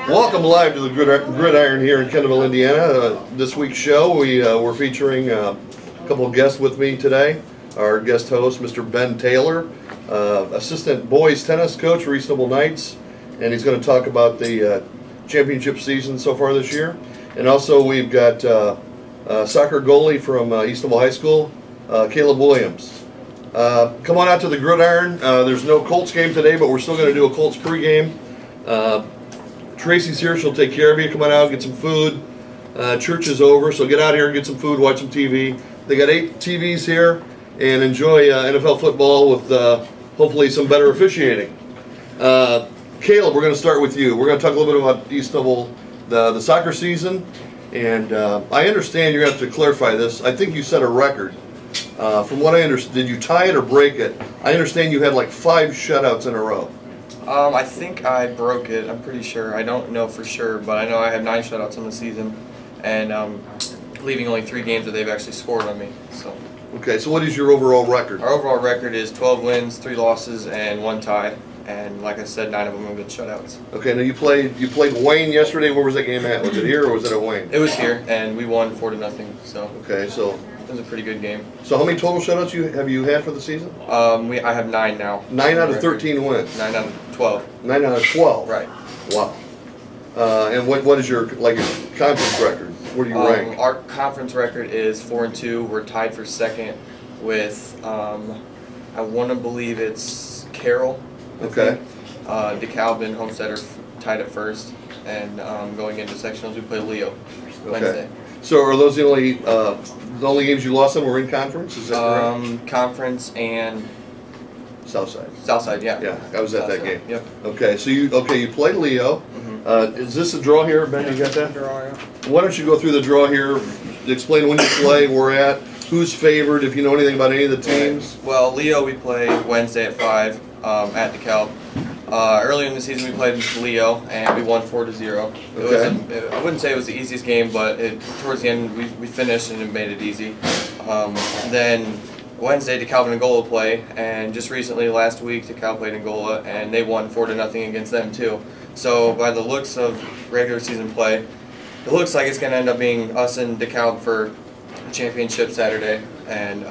Welcome live to the Gridiron here in Kendallville, Indiana. This week's show, we're featuring a couple of guests with me today. Our guest host, Mr. Ben Taylor, assistant boys tennis coach for East Noble Knights, and he's going to talk about the championship season so far this year. And also we've got soccer goalie from East Noble High School, Kaleb Williams. Come on out to the Gridiron. There's no Colts game today, but we're still going to do a Colts pregame. Tracy's here. She'll take care of you. Come on out, get some food. Church is over, so get out here and get some food, watch some TV. They got 8 TVs here, and enjoy NFL football with hopefully some better officiating. Kaleb, we're going to start with you. We're going to talk a little bit about East Noble, the soccer season, and I understand you're going to have to clarify this. I think you set a record. From what I understand, did you tie it or break it? I understand you had like 5 shutouts in a row. I think I broke it. I'm pretty sure. I don't know for sure, but I know I have 9 shutouts in the season, and leaving only 3 games that they've actually scored on me. So. Okay, so what is your overall record? Our overall record is 12 wins, 3 losses, and 1 tie. And like I said, 9 of them have been shutouts. Okay, now you played Wayne yesterday. Where was that game at? Was it here or was it at Wayne? It was here, and we won 4-0. So. Okay, so. It was a pretty good game. So how many total shutouts have you had for the season? I have 9 now. 9 out of 13 wins. 9 out of 12. 9 out of 12. Right. Wow. And what is your conference record? Where do you rank? Our conference record is 4-2. We're tied for second with I want to believe it's Carroll. Okay. DeKalb and Homestead are tied at first, and going into sectionals we play Leo Wednesday. Okay. So are those the only games you lost them were in conference? Is that correct? Conference and Southside. Southside, yeah. Yeah, I was at that game. Yep. Okay, so you played Leo. Mm-hmm. Is this a draw here, Ben? You got that? Draw, yeah. Why don't you go through the draw here? Explain when you play, where at, who's favored, if you know anything about any of the teams. Well, Leo we play Wednesday at 5 at DeKalb. Earlier in the season we played Leo and we won 4-0. Okay. I wouldn't say it was the easiest game, but towards the end we finished and it made it easy. Then Wednesday DeKalb and Angola play, and just recently last week DeKalb played Angola and they won 4-0 against them too. So by the looks of regular season play, it looks like it's going to end up being us and DeKalb for the championship Saturday, and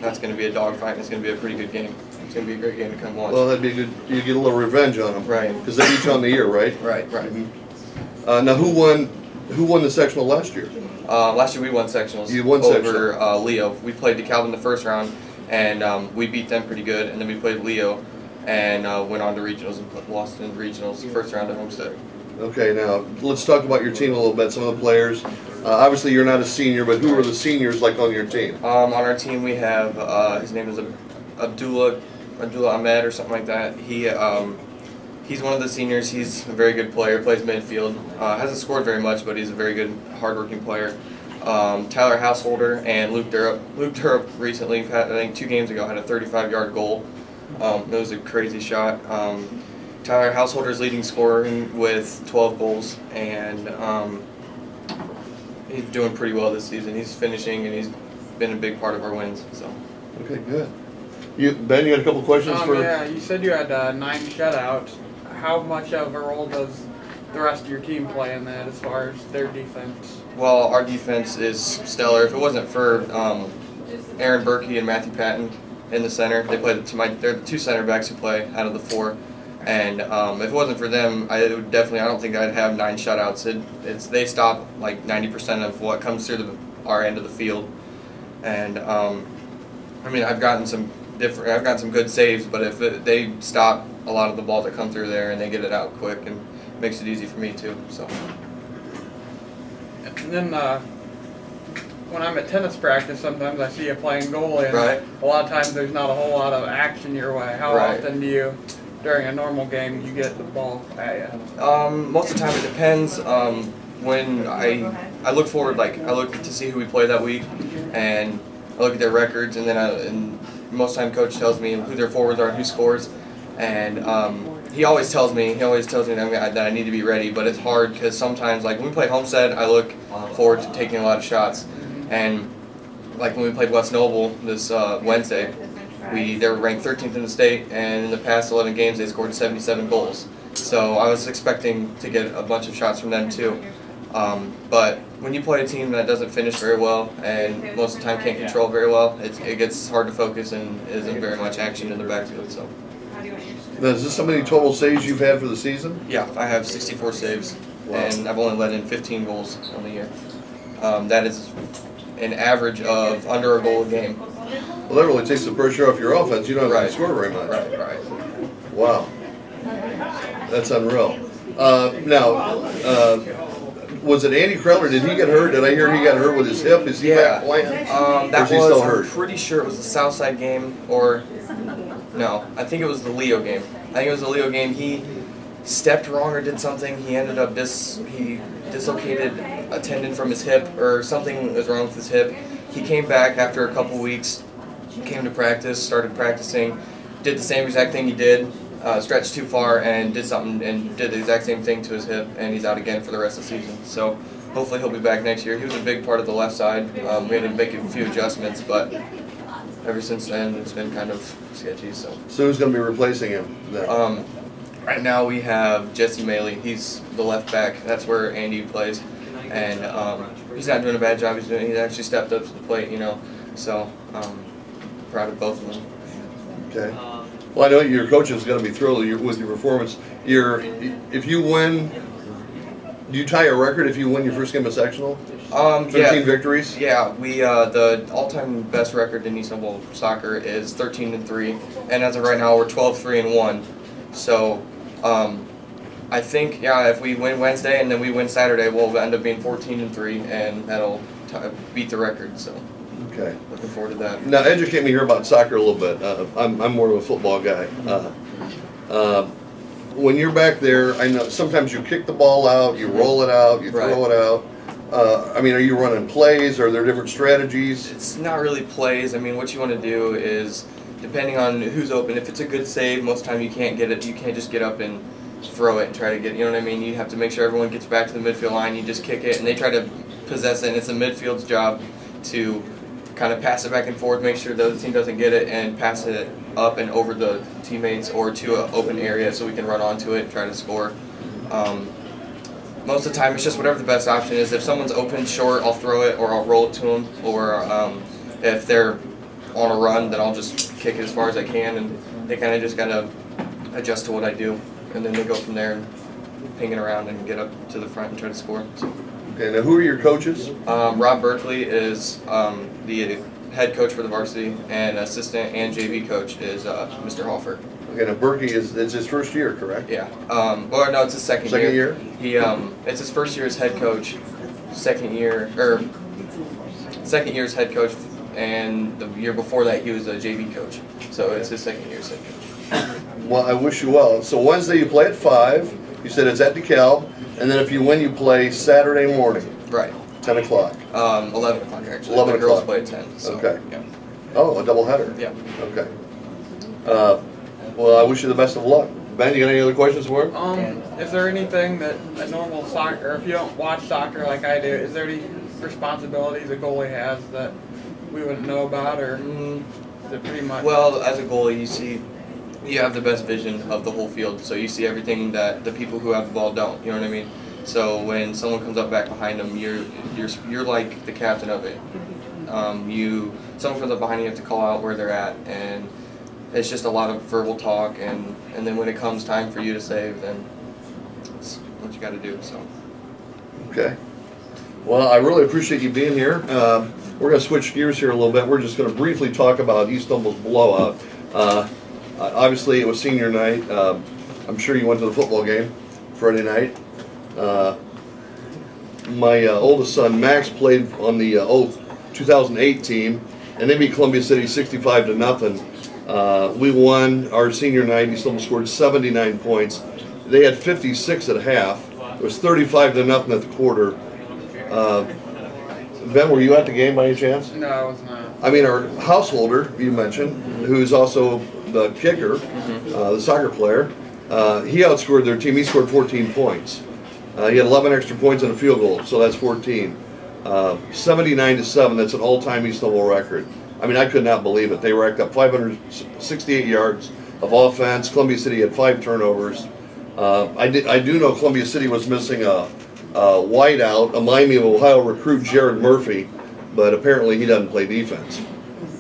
that's going to be a dogfight and it's going to be a pretty good game. It's going to be a great game to come watch. Well, that'd be good. You get a little revenge on them, right? Because they each on the year, right? Right. Mm-hmm. Now, who won the sectional last year? Last year we won sectionals. You won over Leo. We played DeKalb in the first round, and we beat them pretty good. And then we played Leo, and went on to regionals and lost in regionals first round at Homestead. Okay, now let's talk about your team a little bit. Some of the players. Obviously, you're not a senior, but who are the seniors like on your team? On our team we have his name is Abdullah Ahmed or something like that. He's one of the seniors. He's a very good player, plays midfield. Hasn't scored very much, but he's a very good, hardworking player. Tyler Householder and Luke Durup. Luke Durup recently, I think 2 games ago, had a 35-yard goal. That was a crazy shot. Tyler Householder is leading scorer with 12 goals, and he's doing pretty well this season. He's finishing, and he's been a big part of our wins. So. Okay, good. Ben, you had a couple questions for? Yeah, you said you had 9 shutouts. How much of a role does the rest of your team play in that as far as their defense? Well, our defense is stellar. If it wasn't for Aaron Berkey and Matthew Patton in the center, they're the 2 center backs who play out of the 4. And if it wasn't for them, I don't think I'd have 9 shutouts. They stop like 90% of what comes through our end of the field. And I mean, I've gotten some good saves, but if they stop a lot of the balls that come through there and they get it out quick, and it makes it easy for me too. So. And then when I'm at tennis practice, sometimes I see you playing goalie, and right. A lot of times there's not a whole lot of action your way. How often do you, during a normal game, you get the ball at you? Most of the time it depends. When I look forward, I look to see who we play that week, and I look at their records, and then and most of the time coach tells me who their forwards are and who scores, and he always tells me that I need to be ready, but it's hard because sometimes, like when we play Homestead, I look forward to taking a lot of shots, and like when we played West Noble this Wednesday, they were ranked 13th in the state, and in the past 11 games they scored 77 goals. So I was expecting to get a bunch of shots from them too. But when you play a team that doesn't finish very well and most of the time can't control very well, it gets hard to focus and isn't very much action in the backfield. So. Now, is this how many total saves you've had for the season? Yeah, I have 64 saves, wow. And I've only let in 15 goals on the year. That is an average of under a goal a game. Well, that really takes the pressure off your offense. You don't have to score very much. Right. Wow. That's unreal. Was it Andy Kreller? Did he get hurt? Did I hear he got hurt with his hip? Is he back playing? That was, I'm pretty sure it was the Southside game, or no, I think it was the Leo game. He stepped wrong or did something. He ended up he dislocated a tendon from his hip, or something was wrong with his hip. He came back after a couple weeks, came to practice, started practicing, did the same exact thing he did. Stretched too far and did the exact same thing to his hip, and he's out again for the rest of the season. So hopefully he'll be back next year. He was a big part of the left side. We had to make a few adjustments, but ever since then it's been kind of sketchy. So who's going to be replacing him? Right now we have Jesse Maley. He's the left back. That's where Andy plays, and he's not doing a bad job. He's actually stepped up to the plate, So proud of both of them. Okay. Well, I know your coach is going to be thrilled with your performance. If you win, do you tie a record if you win your first game of sectional? 13 victories? Yeah, we the all-time best record in Istanbul soccer is 13-3, and as of right now we're 12-3-1. So I think if we win Wednesday and then we win Saturday, we'll end up being 14-3, and that'll beat the record. So. Okay. Looking forward to that. Now, educate me here about soccer a little bit. I'm more of a football guy. When you're back there, I know sometimes you kick the ball out, you roll it out, you throw it out. Are you running plays? Are there different strategies? It's not really plays. What you want to do is, depending on who's open, if it's a good save, most of the time you can't get it. You can't just get up and throw it and try to get it. You know what I mean? You have to make sure everyone gets back to the midfield line. You just kick it, and they try to possess it, and it's the midfield's job to kind of pass it back and forth, make sure the other team doesn't get it, and pass it up and over the teammates or to an open area so we can run onto it and try to score. Most of the time it's just whatever the best option is. If someone's open short, I'll throw it or I'll roll it to them, or if they're on a run, then I'll just kick it as far as I can, and they kind of just adjust to what I do, and then they go from there and ping it around and get up to the front and try to score. So. Okay, now who are your coaches? Rob Berkeley is the head coach for the varsity, and assistant and JV coach is Mr. Hoffer. Okay, now Berkey it's his first year, correct? Yeah. Or no, it's his second year. Second year? It's his first year as head coach, second year as head coach, and the year before that he was a JV coach. So it's his second year as head coach. Well, I wish you well. So Wednesday you play at 5. You said it's at DeKalb. And then if you win, you play Saturday morning. Right. 10 o'clock. 11 o'clock, actually. 11 the girls o'clock. play at 10. So, okay. Yeah. Oh, a doubleheader. Yeah. Okay. Well, I wish you the best of luck. Ben, you got any other questions for him? Is there anything that a normal soccer, or if you don't watch soccer like I do, is there any responsibilities a goalie has that we wouldn't know about, or is it pretty much? Well, as a goalie, you have the best vision of the whole field, so you see everything that the people who have the ball don't. You know what I mean? So when someone comes up back behind them, you're like the captain of it. Someone comes up behind you have to call out where they're at, and it's just a lot of verbal talk, and then when it comes time for you to save, then it's what you got to do. So. Okay. Well, I really appreciate you being here. We're going to switch gears here a little bit. We're just going to briefly talk about East Humboldt's blowout. Obviously, it was senior night. I'm sure you went to the football game Friday night. My oldest son, Max, played on the 2008 team, and they beat Columbia City 65-0. We won our senior night. East Humboldt scored 79 points. They had 56 at half. It was 35-0 at the quarter. Ben, were you at the game by any chance? No, I was not. Our householder, you mentioned, who's also the kicker, the soccer player, he outscored their team. He scored 14 points. He had 11 extra points and a field goal, so that's 14. 79-7, that's an all-time East Humboldt record. I could not believe it. They racked up 568 yards of offense. Columbia City had 5 turnovers. I do know Columbia City was missing a wideout, a Miami of Ohio recruit, Jared Murphy, but apparently he doesn't play defense.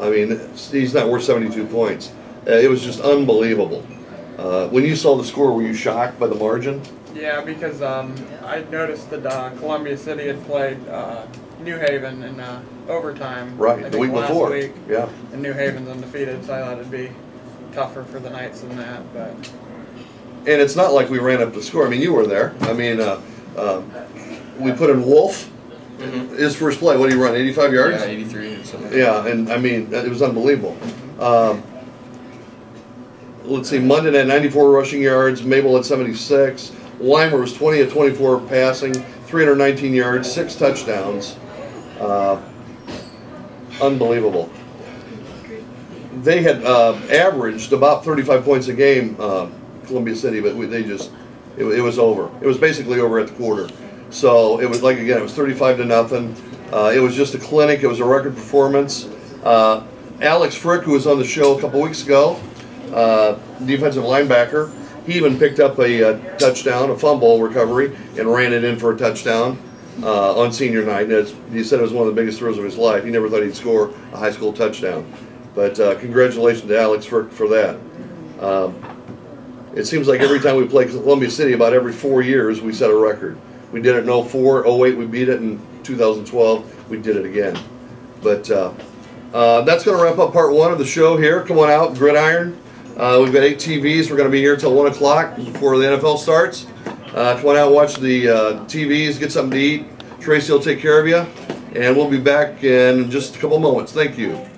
I mean, he's not worth 72 points. It was just unbelievable. When you saw the score, were you shocked by the margin? Yeah, because I noticed that Columbia City had played New Haven in overtime. Right, I the week last before. Week, yeah. And New Haven's undefeated, so I thought it'd be tougher for the Knights than that. But And it's not like we ran up the score. I mean, you were there. I mean, we put in Wolf. Mm-hmm. His first play, what did he run, 85 yards? Yeah, 83 or something. Yeah, and I mean, it was unbelievable. Let's see, Munden had 94 rushing yards, Mabel had 76. Weimer was 20 of 24 passing, 319 yards, 6 touchdowns. Unbelievable. They had averaged about 35 points a game, Columbia City, but it was over. It was basically over at the quarter. So it was like, again, it was 35-0. It was just a clinic. It was a record performance. Alex Frick, who was on the show a couple weeks ago, defensive linebacker, he even picked up a touchdown, a fumble recovery, and ran it in for a touchdown on senior night. And he said it was one of the biggest throws of his life. He never thought he'd score a high school touchdown. But congratulations to Alex for that. It seems like every time we play Columbia City, about every 4 years, we set a record. We did it in 04, 08, we beat it. In 2012, we did it again. But that's going to wrap up part 1 of the show here. Come on out, Gridiron. We've got 8 TVs. We're going to be here till 1 o'clock before the NFL starts. Come on out, watch the TVs, get something to eat. Tracy will take care of you. And we'll be back in just a couple moments. Thank you.